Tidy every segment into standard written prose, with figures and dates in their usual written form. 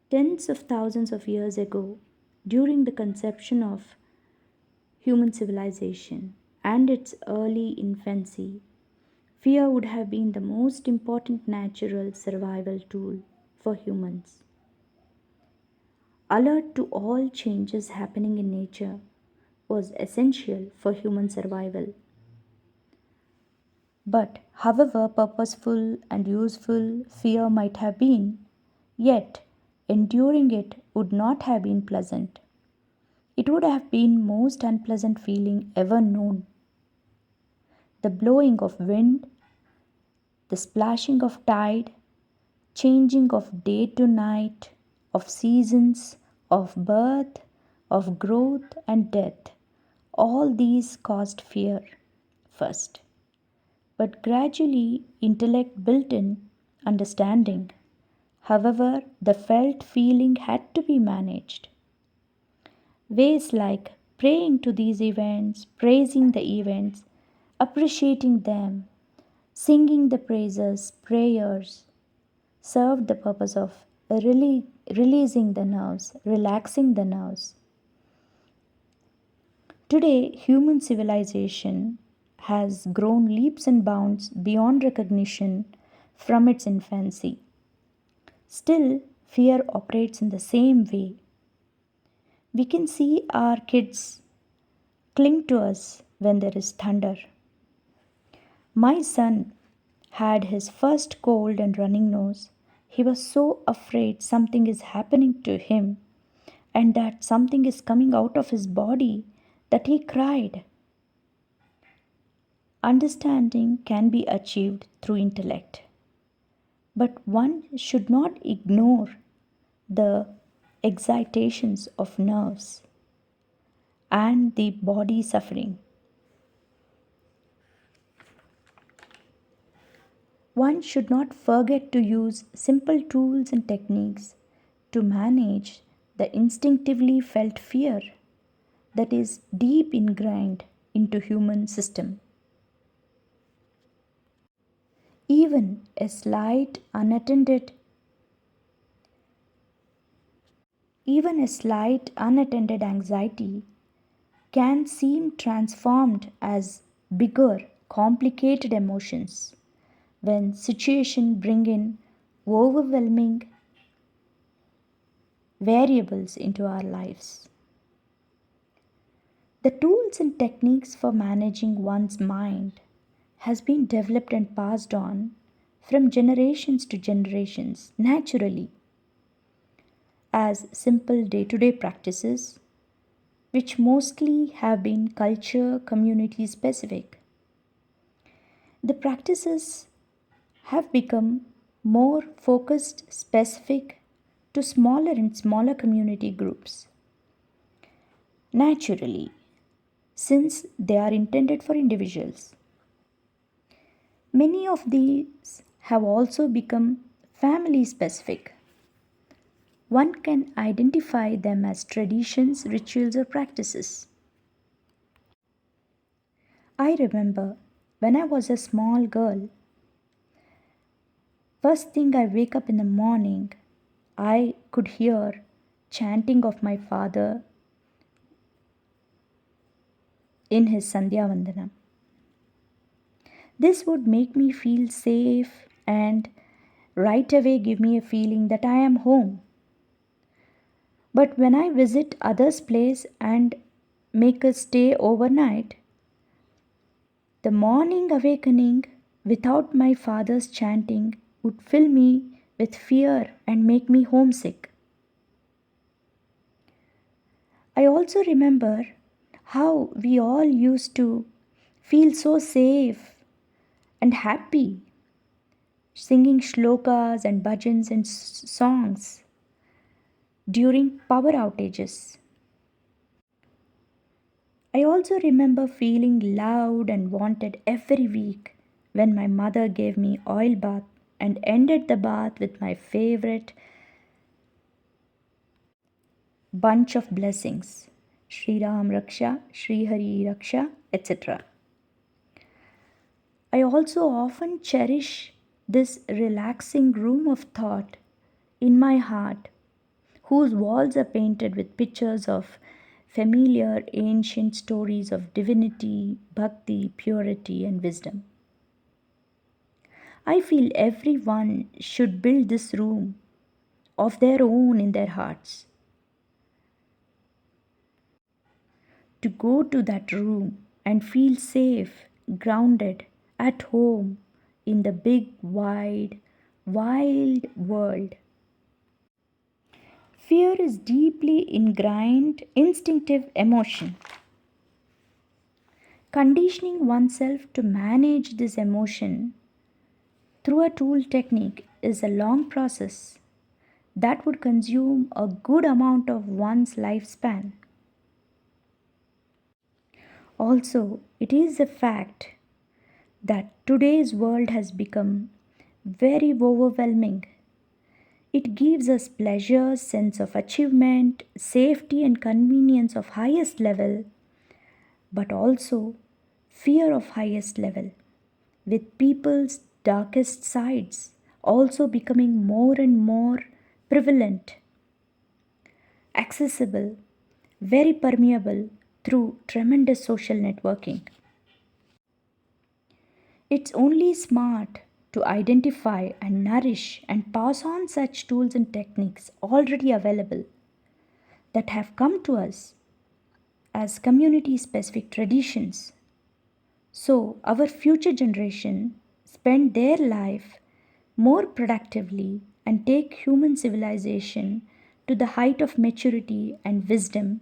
Tens of thousands of years ago, during the conception of human civilization and its early infancy, fear would have been the most important natural survival tool for humans. Alert to all changes happening in nature was essential for human survival. But, however purposeful and useful fear might have been, yet enduring it would not have been pleasant. It would have been most unpleasant feeling ever known. The blowing of wind, the splashing of tide, changing of day to night, of seasons, of birth, of growth and death, all these caused fear first. But gradually intellect built in understanding. However, the felt feeling had to be managed. Ways like praying to these events, praising the events, appreciating them, singing the praises, prayers, served the purpose of releasing the nerves, relaxing the nerves. Today, human civilization has grown leaps and bounds beyond recognition from its infancy. Still, fear operates in the same way. We can see our kids cling to us when there is thunder. My son had his first cold and running nose. He was so afraid something is happening to him and that something is coming out of his body that he cried. Understanding can be achieved through intellect, but one should not ignore the excitations of nerves and the body suffering. One should not forget to use simple tools and techniques to manage the instinctively felt fear that is deep ingrained into human system. Even a slight unattended Even a slight unattended anxiety can seem transformed as bigger, complicated emotions when situations bring in overwhelming variables into our lives. The tools and techniques for managing one's mind has been developed and passed on from generations to generations naturally as simple day-to-day practices which mostly have been culture community specific. The practices have become more focused specific to smaller and smaller community groups. Naturally, since they are intended for individuals. Many of these have also become family specific. One can identify them as traditions, rituals, or practices. I remember when I was a small girl, first thing I wake up in the morning, I could hear chanting of my father in his Sandhya Vandanam. This would make me feel safe and right away give me a feeling that I am home. But when I visit others' place and make a stay overnight, the morning awakening without my father's chanting would fill me with fear and make me homesick. I also remember how we all used to feel so safe and happy singing shlokas and bhajans and songs during power outages. I also remember feeling loved and wanted every week when my mother gave me oil bath and ended the bath with my favorite bunch of blessings Sri Ram Raksha, Sri Hari Raksha, etc. I also often cherish this relaxing room of thought in my heart whose walls are painted with pictures of familiar ancient stories of divinity, bhakti, purity, and wisdom. I feel everyone should build this room of their own in their hearts. To go to that room and feel safe, grounded, at home in the big, wide, wild world. Fear is deeply ingrained, instinctive emotion. Conditioning oneself to manage this emotion through a tool technique is a long process that would consume a good amount of one's lifespan. Also, it is a fact that today's world has become very overwhelming. It gives us pleasure, sense of achievement, safety, and convenience of highest level, but also fear of highest level, with people's darkest sides also becoming more and more prevalent, accessible, very permeable through tremendous social networking. It's only smart to identify and nourish and pass on such tools and techniques already available that have come to us as community specific traditions, so our future generation spend their life more productively and take human civilization to the height of maturity and wisdom,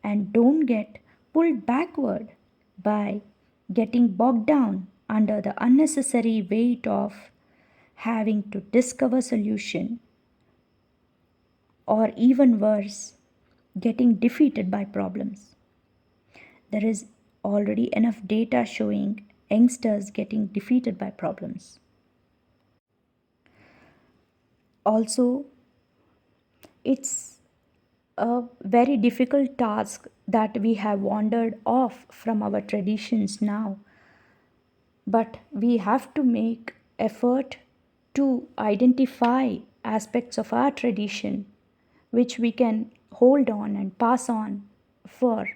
and don't get pulled backward by getting bogged down under the unnecessary weight of having to discover solution, or even worse, getting defeated by problems. There is already enough data showing youngsters getting defeated by problems. Also, it's a very difficult task that we have wandered off from our traditions now, but we have to make effort to identify aspects of our tradition which we can hold on and pass on for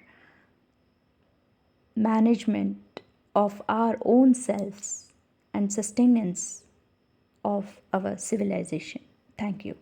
management of our own selves and sustenance of our civilization. Thank you.